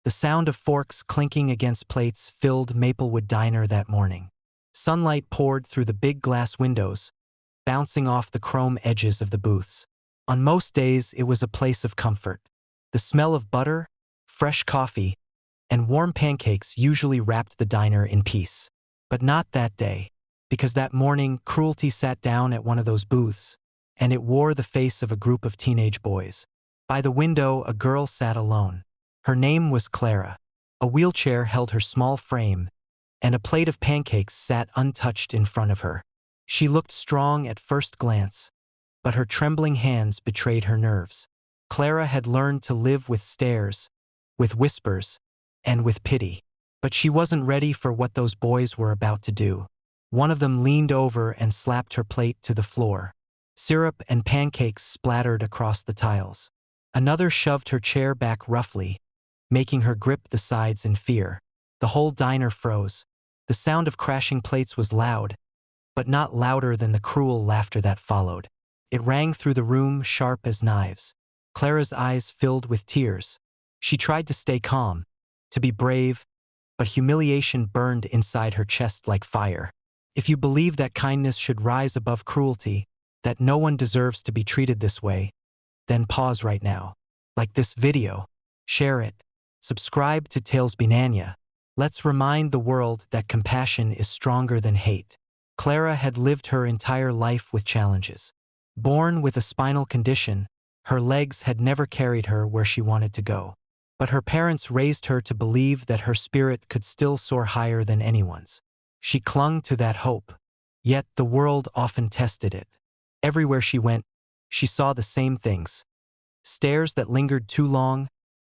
The sound of forks clinking against plates filled Maplewood Diner that morning. Sunlight poured through the big glass windows, bouncing off the chrome edges of the booths. On most days, it was a place of comfort. The smell of butter, fresh coffee, and warm pancakes usually wrapped the diner in peace. But not that day, because that morning Cruelty sat down at one of those booths, and it wore the face of a group of teenage boys. By the window, a girl sat alone. Her name was Clara. A wheelchair held her small frame, and a plate of pancakes sat untouched in front of her. She looked strong at first glance, but her trembling hands betrayed her nerves. Clara had learned to live with stares, with whispers, and with pity. But she wasn't ready for what those boys were about to do. One of them leaned over and slapped her plate to the floor. Syrup and pancakes splattered across the tiles. Another shoved her chair back roughly, making her grip the sides in fear. The whole diner froze. The sound of crashing plates was loud, but not louder than the cruel laughter that followed. It rang through the room, sharp as knives. Clara's eyes filled with tears. She tried to stay calm, to be brave, but humiliation burned inside her chest like fire. If you believe that kindness should rise above cruelty, that no one deserves to be treated this way, then pause right now. Like this video, share it, subscribe to Tales Binanya. Let's remind the world that compassion is stronger than hate. Clara had lived her entire life with challenges. Born with a spinal condition, her legs had never carried her where she wanted to go. But her parents raised her to believe that her spirit could still soar higher than anyone's. She clung to that hope. Yet the world often tested it. Everywhere she went, she saw the same things. Stares that lingered too long,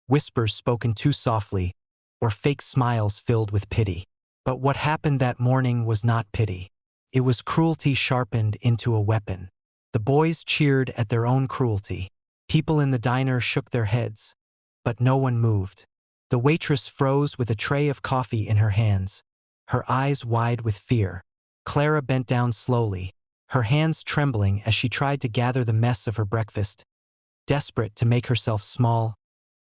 whispers spoken too softly, or fake smiles filled with pity. But what happened that morning was not pity. It was cruelty sharpened into a weapon. The boys cheered at their own cruelty. People in the diner shook their heads, but no one moved. The waitress froze with a tray of coffee in her hands, her eyes wide with fear. Clara bent down slowly, her hands trembling as she tried to gather the mess of her breakfast, desperate to make herself small,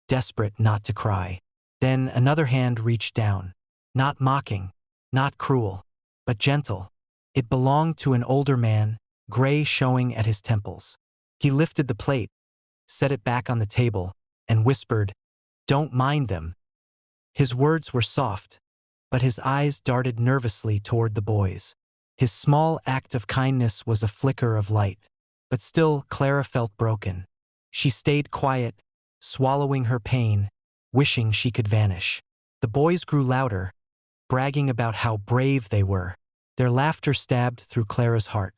desperate not to cry. Then another hand reached down, not mocking, not cruel, but gentle. It belonged to an older man, gray showing at his temples. He lifted the plate, set it back on the table, and whispered, "Don't mind them." His words were soft, but his eyes darted nervously toward the boys. His small act of kindness was a flicker of light. But still, Clara felt broken. She stayed quiet, swallowing her pain, wishing she could vanish. The boys grew louder, bragging about how brave they were. Their laughter stabbed through Clara's heart.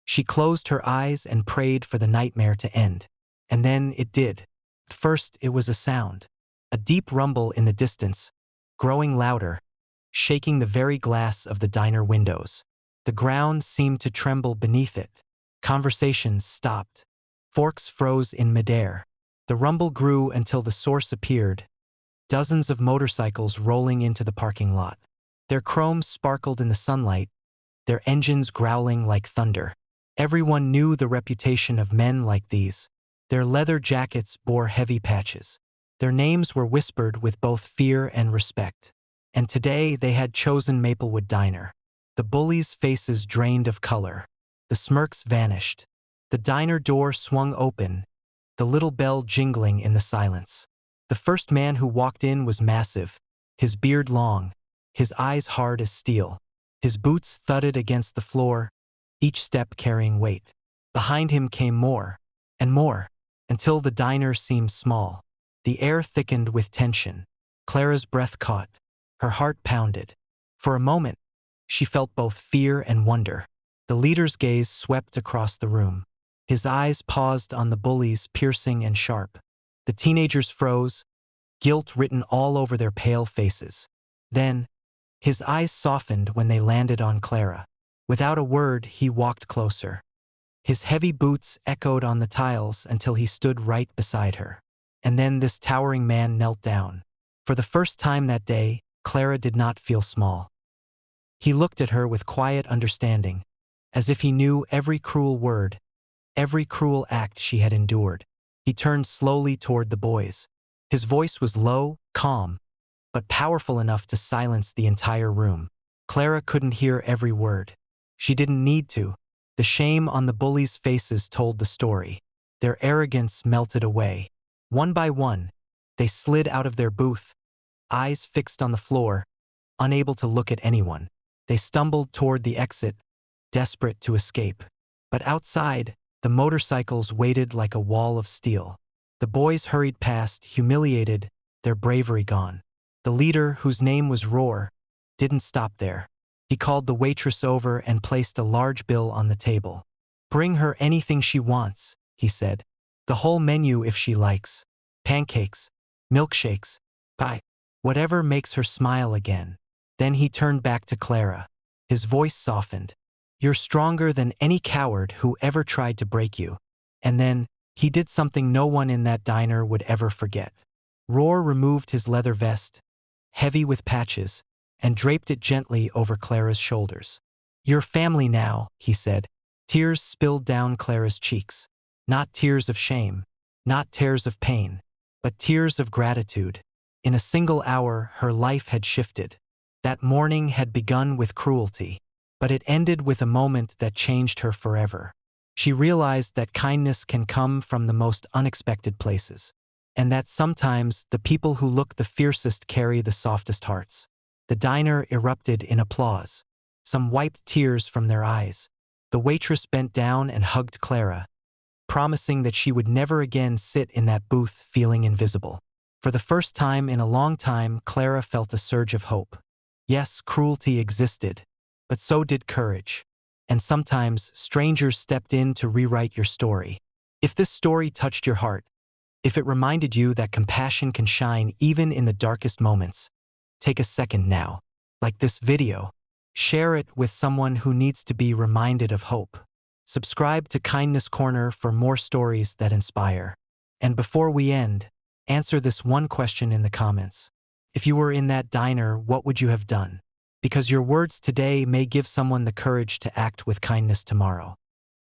She closed her eyes and prayed for the nightmare to end. And then it did. First, it was a sound. A deep rumble in the distance, growing louder, shaking the very glass of the diner windows. The ground seemed to tremble beneath it. Conversations stopped. Forks froze in midair. The rumble grew until the source appeared. Dozens of motorcycles rolling into the parking lot. Their chromes sparkled in the sunlight, their engines growling like thunder. Everyone knew the reputation of men like these. Their leather jackets bore heavy patches. Their names were whispered with both fear and respect. And today they had chosen Maplewood Diner. The bullies' faces drained of color. The smirks vanished. The diner door swung open, the little bell jingling in the silence. The first man who walked in was massive, his beard long, his eyes hard as steel. His boots thudded against the floor, each step carrying weight. Behind him came more, and more, until the diner seemed small. The air thickened with tension. Clara's breath caught. Her heart pounded. For a moment, she felt both fear and wonder. The leader's gaze swept across the room. His eyes paused on the bullies, piercing and sharp. The teenagers froze, guilt written all over their pale faces. Then, his eyes softened when they landed on Clara. Without a word, he walked closer. His heavy boots echoed on the tiles until he stood right beside her. And then this towering man knelt down. For the first time that day, Clara did not feel small. He looked at her with quiet understanding, as if he knew every cruel word, every cruel act she had endured. He turned slowly toward the boys. His voice was low, calm, but powerful enough to silence the entire room. Clara couldn't hear every word. She didn't need to. The shame on the bullies' faces told the story. Their arrogance melted away. One by one, they slid out of their booth, eyes fixed on the floor, unable to look at anyone. They stumbled toward the exit, desperate to escape. But outside, the motorcycles waited like a wall of steel. The boys hurried past, humiliated, their bravery gone. The leader, whose name was Roar, didn't stop there. He called the waitress over and placed a large bill on the table. "Bring her anything she wants," he said. "The whole menu if she likes. Pancakes, milkshakes, pie, whatever makes her smile again." Then he turned back to Clara. His voice softened. "You're stronger than any coward who ever tried to break you." And then, he did something no one in that diner would ever forget. Roar removed his leather vest, heavy with patches, and draped it gently over Clara's shoulders. "You're family now," he said. Tears spilled down Clara's cheeks. Not tears of shame, not tears of pain, but tears of gratitude. In a single hour, her life had shifted. That morning had begun with cruelty, but it ended with a moment that changed her forever. She realized that kindness can come from the most unexpected places, and that sometimes the people who look the fiercest carry the softest hearts. The diner erupted in applause. Some wiped tears from their eyes. The waitress bent down and hugged Clara, promising that she would never again sit in that booth feeling invisible. For the first time in a long time, Clara felt a surge of hope. Yes, cruelty existed, but so did courage. And sometimes, strangers stepped in to rewrite your story. If this story touched your heart, if it reminded you that compassion can shine even in the darkest moments, take a second now. Like this video, share it with someone who needs to be reminded of hope. Subscribe to Kindness Corner for more stories that inspire. And before we end, answer this one question in the comments. If you were in that diner, what would you have done? Because your words today may give someone the courage to act with kindness tomorrow.